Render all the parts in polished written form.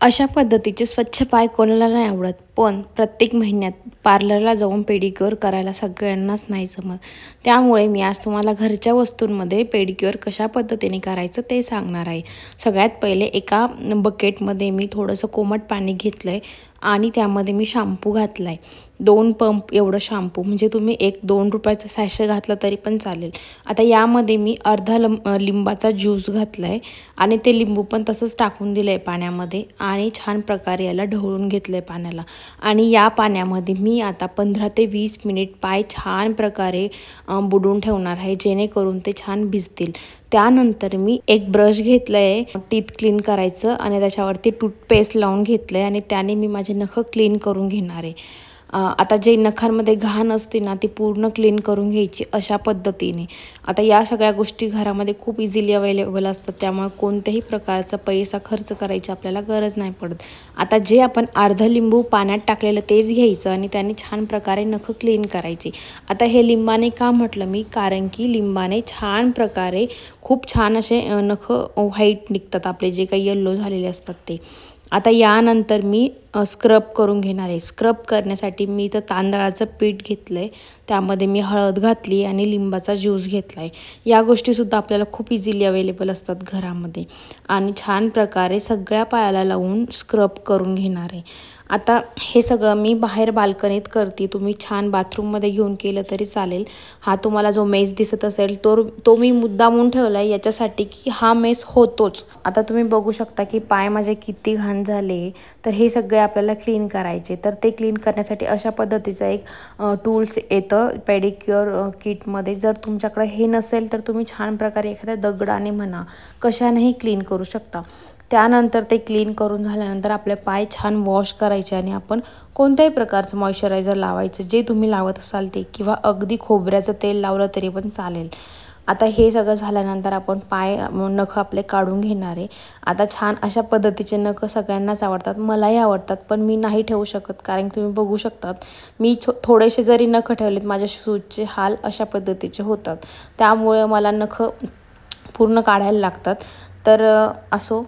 अशा पद्धतीचे स्वच्छ पाय कोणाला नाही आवडत, पण प्रत्येक महिन्यात पार्लरला जाऊन पेडिक्युअर करायला सगळ्यांनाच नाही जमत. त्यामुळे मी आज तुम्हाला घरच्या वस्तूंमध्ये पेडिक्युअर कशा पद्धतीने करायचं ते सांगणार आहे. सगळ्यात पहिले एका बकेटमध्ये मी थोडंसं कोमट पाणी घेतलं आहे आणि त्यामध्ये मी शॅम्पू घातला आहे. 2 पंप एवढं शॅम्पू, म्हणजे तुम्ही 1-2 रुपयाचा सॅशे घातला तरी पण चालेल. आता यामध्ये मी अर्धा लिंबाचा ज्यूस घातला आहे आणि ते लिंबू पण तसंच टाकून दिलं आहे पाण्यामध्ये आणि छान प्रकारे याला ढवळून घेतलं आहे पाण्याला. आणि या पाण्यामध्ये मी आता 15 ते 20 मिनिट पाय छान प्रकारे बुडवून ठेवणार आहे, जेणेकरून ते छान भिजतील. त्यानंतर मी एक ब्रश घेतलं आहे टीथ क्लीन करायचं आणि त्याच्यावरती टूथपेस्ट लावून घेतलं आहे आणि त्याने मी माझे नख क्लीन करून घेणार आहे. आता जे नखांमध्ये घाण असते ना ती पूर्ण क्लीन करून घ्यायची अशा पद्धतीने. आता या सगळ्या गोष्टी घरामध्ये खूप इझिली अवेलेबल असतात, त्यामुळे कोणत्याही प्रकारचा पैसा खर्च करायची आपल्याला गरज नाही पडत. आता जे आपण अर्धा लिंबू पाण्यात टाकलेलं तेच घ्यायचं आणि त्याने छान प्रकारे नख क्लीन करायची. आता हे लिंबाने का म्हटलं मी, कारण की लिंबाने छान प्रकारे खूप छान असे नख व्हाईट निघतात, आपले जे काही येल्लो झालेले असतात ते. आता यानंतर मी स्क्रब करून घेणार आहे. स्क्रब करण्यासाठी मी इथं तांदळाचं पीठ घेतलं आहे, त्यामध्ये मी हळद घातली आणि लिंबाचा ज्यूस घेतला आहे. या गोष्टीसुद्धा आपल्याला खूप इझिली अवेलेबल असतात घरामध्ये आणि छान प्रकारे सगळ्या पायाला लावून स्क्रब करून घेणार आहे. आता हे सगळं मी बाहेर बाल्कनीत करते, तुम्ही छान बाथरूममध्ये घेऊन केलं तरी चालेल. हा तुम्हाला जो मेस दिसत असेल तो मी मुद्दामून ठेवला आहे याच्यासाठी की हा मेस होतोच. आता तुम्ही बघू शकता की पाय माझे किती घाण झाले, तर हे सगळे आपल्याला क्लीन करायचे. तर ते क्लीन करण्यासाठी अशा पद्धतीचं एक टूल्स येतं पेडिक्युअर किटमध्ये. जर तुमच्याकडे हे नसेल तर तुम्ही छान प्रकारे एखाद्या दगडाने म्हणा कशानेही क्लीन करू शकता. त्यानंतर ते क्लीन करून झाल्यानंतर आपले पाय छान वॉश करायचे आणि आपण कोणत्याही प्रकारचं मॉइश्चरायझर लावायचं जे तुम्ही लावत असाल ते, किंवा अगदी खोबऱ्याचं तेल लावलं तरी पण चालेल. आता हे सगळं झाल्यानंतर आपण नख आपले काढून घेणार आहे. आता छान अशा पद्धतीचे नख सगळ्यांनाच आवडतात, मलाही आवडतात, पण मी नाही ठेवू शकत कारण तुम्ही बघू शकतात मी थोडेसे जरी नख ठेवलेत माझ्या शूजचे हाल अशा पद्धतीचे होतात. त्यामुळे मला नख पूर्ण काढायला लागतात. तर असो,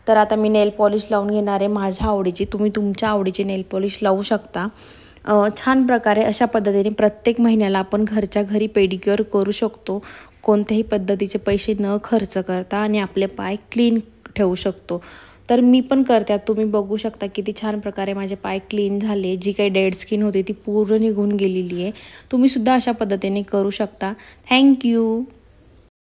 तर आता मी नेल पॉलिश लावून घेणार आहे माझ्या आवडीची. तुम्ही तुमच्या आवडीची नेल पॉलिश लावू शकता. छान प्रकारे अशा पद्धतीने प्रत्येक महिन्याला आपण घरच्या घरी पेडिक्युअर करू शकतो, कोणत्याही पद्धतीचे पैसे न खर्च करता, आणि आपले पाय क्लीन ठेवू शकतो. तर मी पण करते. तुम्ही बघू शकता किती छान प्रकारे माझे पाय क्लीन झाले. जी काही डेड स्किन होती ती पूर्ण निघून गेलेली आहे. तुम्हीसुद्धा अशा पद्धतीने करू शकता. थँक्यू.